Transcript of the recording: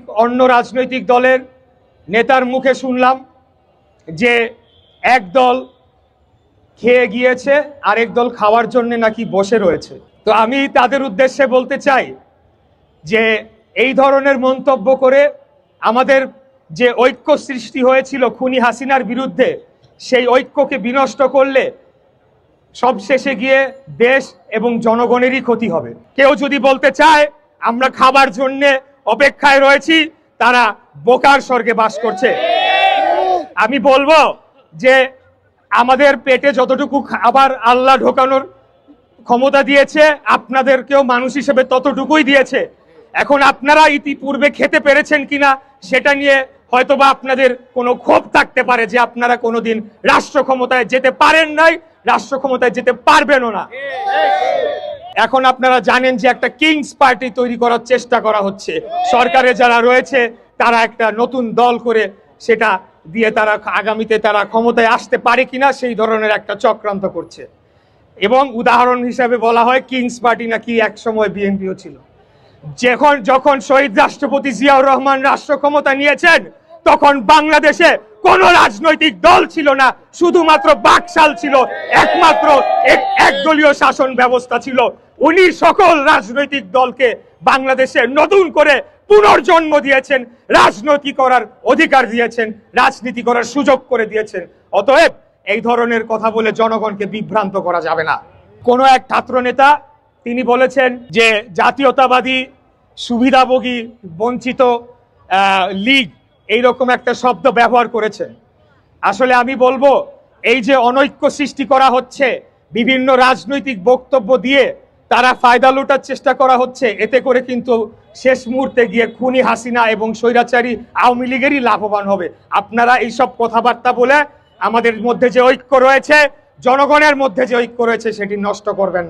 অন্য রাজনৈতিক দলের নেতার মুখে শুনলাম যে এক দল খেয়ে গিয়েছে, আরেক দল খাওয়ার জন্য নাকি বসে রয়েছে। তো আমি তাদের উদ্দেশ্যে বলতে চাই যে এই ধরনের মন্তব্য করে আমাদের যে ঐক্য সৃষ্টি হয়েছিল খুনি হাসিনার বিরুদ্ধে, সেই ঐক্যকে বিনষ্ট করলে সবশেষে গিয়ে দেশ এবং জনগণেরই ক্ষতি হবে। কেউ যদি বলতে চায় আমরা খাবার জন্য অপেক্ষায় রয়েছি, তারা বোকার স্বর্গে বাস করছে। আমি বলবো যে আমাদের পেটে যতটুকু খাবার আল্লাহ ঢোকানোর ক্ষমতা দিয়েছে, আপনাদেরকেও মানুষ হিসেবে ততটুকুই দিয়েছে। এখন আপনারা ইতিপূর্বে খেতে পেরেছেন কিনা সেটা নিয়ে হয়তোবা আপনাদের কোনো ক্ষোভ থাকতে পারে যে আপনারা কোনোদিন রাষ্ট্র ক্ষমতায় যেতে পারেন নাই, রাষ্ট্র ক্ষমতায় যেতে পারবেনও না। এখন আপনারা জানেন যে একটা কিংস পার্টি তৈরি করার চেষ্টা করা হচ্ছে। সরকারে যারা রয়েছে তারা একটা নতুন দল করে সেটা দিয়ে তারা আগামীতে তারা ক্ষমতায় আসতে পারে কিনা সেই ধরনের একটা চক্রান্ত করছে। এবং উদাহরণ হিসাবে বলা হয় কিংস পার্টি নাকি একসময় বিএনপিও ছিল। যখন শহীদ রাষ্ট্রপতি জিয়াউর রহমান রাষ্ট্র ক্ষমতা নিয়েছেন তখন বাংলাদেশে কোন রাজনৈতিক দল ছিল না, শুধুমাত্র বাকশাল ছিল, একমাত্র একদলীয় শাসন ব্যবস্থা ছিল। উনি সকল রাজনৈতিক দলকে বাংলাদেশে নতুন করে পুনর্জন্ম দিয়েছেন, রাজনীতি করার অধিকার দিয়েছেন, রাজনীতি করার সুযোগ করে দিয়েছেন। অতএব এই ধরনের কথা বলে জনগণকে বিভ্রান্ত করা যাবে না। কোন এক ছাত্র নেতা তিনি বলেছেন যে জাতীয়তাবাদী, সুবিধাভোগী, বঞ্চিত লীগ এইরকম একটা শব্দ ব্যবহার করেছেন। আসলে আমি বলবো এই যে অনৈক্য সৃষ্টি করা হচ্ছে, বিভিন্ন রাজনৈতিক বক্তব্য দিয়ে তারা ফায়দা লুটার চেষ্টা করা হচ্ছে, এতে করে কিন্তু শেষ মুহূর্তে গিয়ে খুনি হাসিনা এবং স্বৈরাচারী আওয়ামী লীগেরই লাভবান হবে। আপনারা এইসব কথাবার্তা বলে আমাদের মধ্যে যে ঐক্য রয়েছে, জনগণের মধ্যে যে ঐক্য রয়েছে সেটি নষ্ট করবেন।